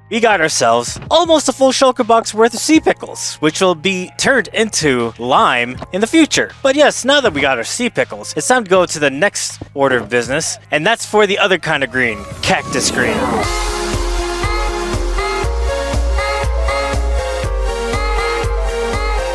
we got ourselves almost a full shulker box worth of sea pickles, which will be turned into lime in the future. But yes, now that we got our sea pickles, it's time to go to the next order of business, and that's for the other kind of green, cactus green.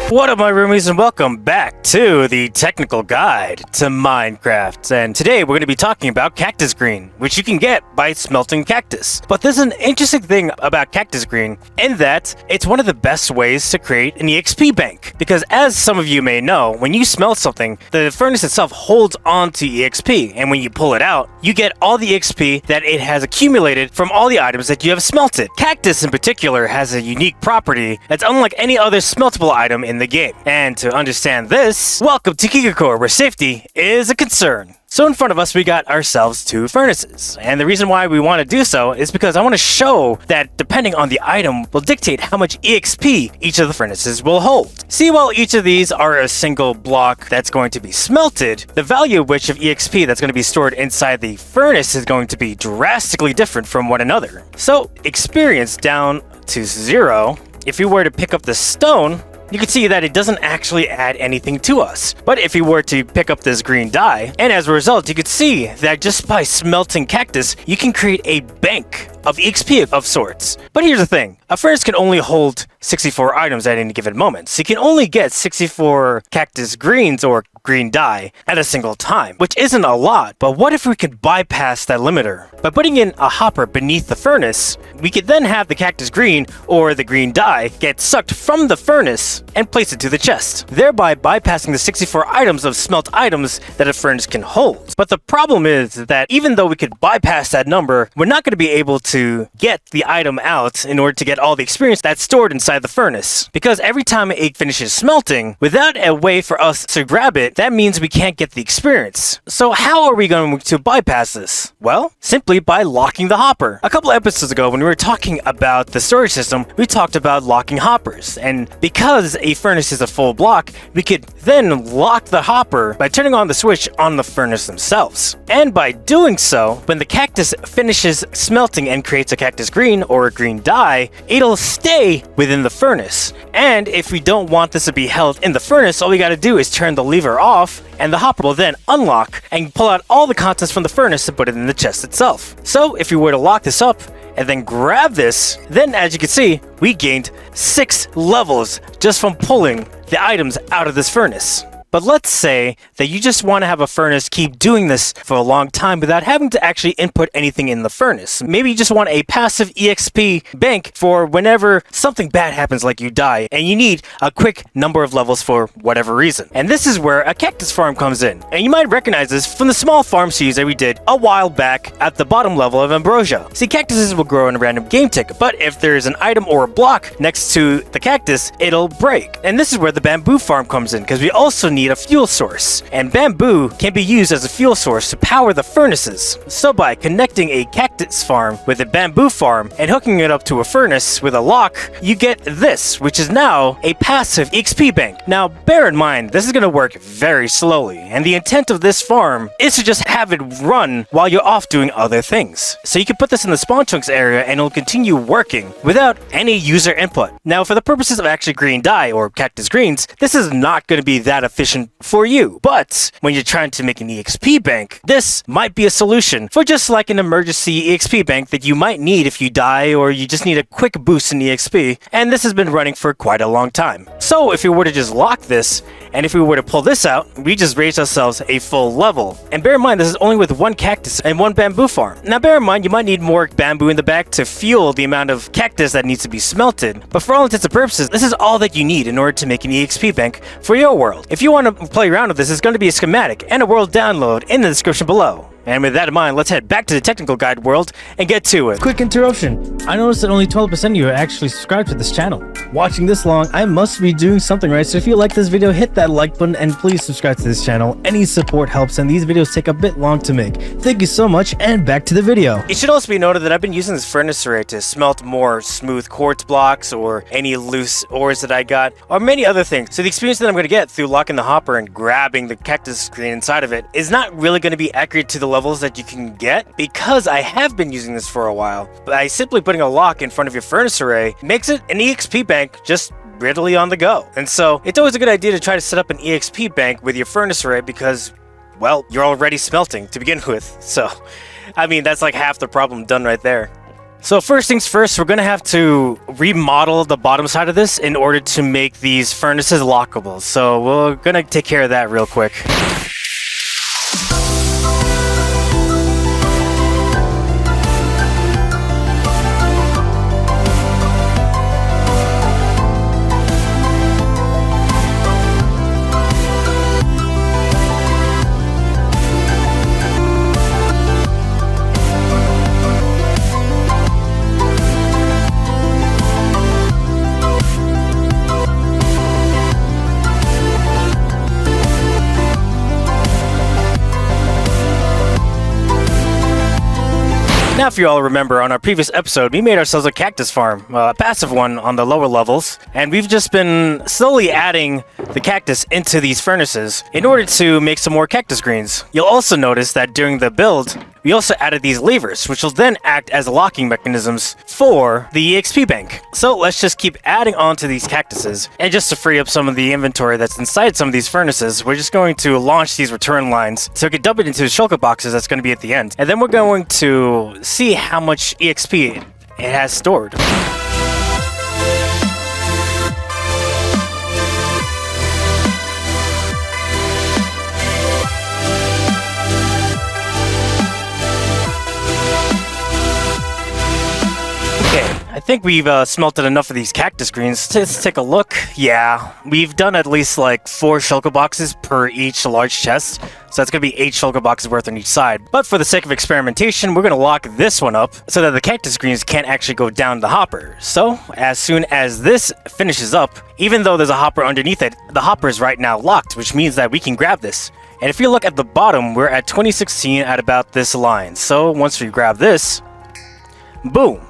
What up, my roomies, and welcome back to the technical guide to Minecraft. And today we're going to be talking about cactus green, which you can get by smelting cactus. But there's an interesting thing about cactus green in that it's one of the best ways to create an EXP bank. Because as some of you may know, when you smelt something, the furnace itself holds on to EXP. And when you pull it out, you get all the EXP that it has accumulated from all the items that you have smelted. Cactus in particular has a unique property that's unlike any other smeltable item in the game. And to understand this, welcome to KiguCorp, where safety is a concern. So in front of us, we got ourselves two furnaces. And the reason why we want to do so is because I want to show that depending on the item will dictate how much EXP each of the furnaces will hold. See, while each of these are a single block that's going to be smelted, the value of which of EXP that's going to be stored inside the furnace is going to be drastically different from one another. So experience down to 0. If you were to pick up the stone, you can see that it doesn't actually add anything to us. But if you were to pick up this green dye, and as a result, you could see that just by smelting cactus, you can create a bank of EXP of sorts. But here's the thing, a furnace can only hold 64 items at any given moment, so you can only get 64 cactus greens or green dye at a single time, which isn't a lot. But what if we could bypass that limiter? By putting in a hopper beneath the furnace, we could then have the cactus green or the green dye get sucked from the furnace and place it to the chest, thereby bypassing the 64 items of smelt items that a furnace can hold. But the problem is that even though we could bypass that number, we're not going to be able to get the item out in order to get all the experience that's stored inside the furnace. Because every time it finishes smelting, without a way for us to grab it, that means we can't get the experience. So how are we going to bypass this? Well, simply by locking the hopper. A couple episodes ago, when we were talking about the storage system, we talked about locking hoppers. And because a furnace is a full block, we could then lock the hopper by turning on the switch on the furnace themselves. And by doing so, when the cactus finishes smelting and creates a cactus green or a green dye, it'll stay within the furnace. And if we don't want this to be held in the furnace, all we gotta do is turn the lever off, and the hopper will then unlock and pull out all the contents from the furnace and put it in the chest itself. So if we were to lock this up and then grab this, then as you can see, we gained 6 levels just from pulling the items out of this furnace. But let's say that you just want to have a furnace keep doing this for a long time without having to actually input anything in the furnace. Maybe you just want a passive EXP bank for whenever something bad happens, like you die, and you need a quick number of levels for whatever reason. And this is where a cactus farm comes in. And you might recognize this from the small farm series that we did a while back at the bottom level of Ambrosia. See, cactuses will grow in a random game tick, but if there's an item or a block next to the cactus, it'll break. And this is where the bamboo farm comes in, because we also need a fuel source, and bamboo can be used as a fuel source to power the furnaces. So by connecting a cactus farm with a bamboo farm and hooking it up to a furnace with a lock, you get this, which is now a passive EXP bank. Now bear in mind, this is going to work very slowly, and the intent of this farm is to just have it run while you're off doing other things. So you can put this in the spawn chunks area and it'll continue working without any user input. Now for the purposes of actually green dye or cactus greens, this is not going to be that efficient for you. But when you're trying to make an EXP bank, this might be a solution for just like an emergency EXP bank that you might need if you die or you just need a quick boost in EXP. And this has been running for quite a long time. So if we were to just lock this, and if we were to pull this out, we just raised ourselves a full level. And bear in mind, this is only with 1 cactus and 1 bamboo farm. Now bear in mind, you might need more bamboo in the back to fuel the amount of cactus that needs to be smelted. But for all intents and purposes, this is all that you need in order to make an EXP bank for your world. If you want to play around with this, it's going to be a schematic and a world download in the description below. And with that in mind, let's head back to the technical guide world and get to it. Quick interruption. I noticed that only 12% of you are actually subscribed to this channel. watching this long, I must be doing something right. So if you like this video, hit that like button and please subscribe to this channel. Any support helps and these videos take a bit long to make. Thank you so much and back to the video. It should also be noted that I've been using this furnace array to smelt more smooth quartz blocks or any loose ores that I got, or many other things. So the experience that I'm going to get through locking the hopper and grabbing the cactus green inside of it is not really going to be accurate to the levels that you can get, because I have been using this for a while. By simply putting a lock in front of your furnace array makes it an EXP bank just readily on the go. And so it's always a good idea to try to set up an EXP bank with your furnace array because, well, you're already smelting to begin with. So, I mean, that's like half the problem done right there. So first things first, we're going to have to remodel the bottom side of this in order to make these furnaces lockable. So we're going to take care of that real quick. Now, if you all remember, on our previous episode, we made ourselves a cactus farm, a passive one on the lower levels, and we've just been slowly adding the cactus into these furnaces in order to make some more cactus greens. You'll also notice that during the build, we also added these levers, which will then act as locking mechanisms for the EXP bank. So let's just keep adding on to these cactuses, and just to free up some of the inventory that's inside some of these furnaces, we're just going to launch these return lines so we can dump it into the shulker boxes that's going to be at the end. And then we're going to see how much EXP it has stored. I think we've smelted enough of these cactus greens. Let's take a look. Yeah, we've done at least like 4 shulker boxes per each large chest. So that's going to be 8 shulker boxes worth on each side. But for the sake of experimentation, we're going to lock this one up so that the cactus greens can't actually go down the hopper. So as soon as this finishes up, even though there's a hopper underneath it, the hopper is right now locked, which means that we can grab this. And if you look at the bottom, we're at 2016 at about this line. So once we grab this, boom.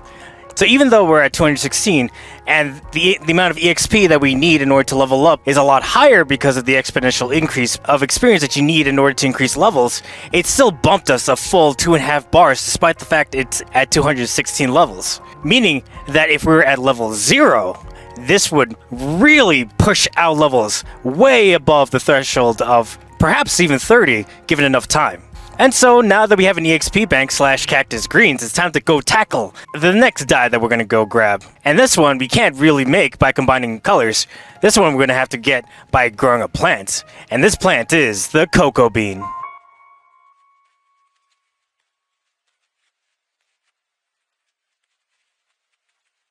So even though we're at 216 and the amount of EXP that we need in order to level up is a lot higher because of the exponential increase of experience that you need in order to increase levels, it still bumped us a full 2.5 bars despite the fact it's at 216 levels. Meaning that if we were at level 0, this would really push our levels way above the threshold of perhaps even 30 given enough time. And so now that we have an EXP bank / cactus greens, it's time to go tackle the next dye that we're going to go grab. And this one we can't really make by combining colors. This one we're going to have to get by growing a plant. And this plant is the cocoa bean.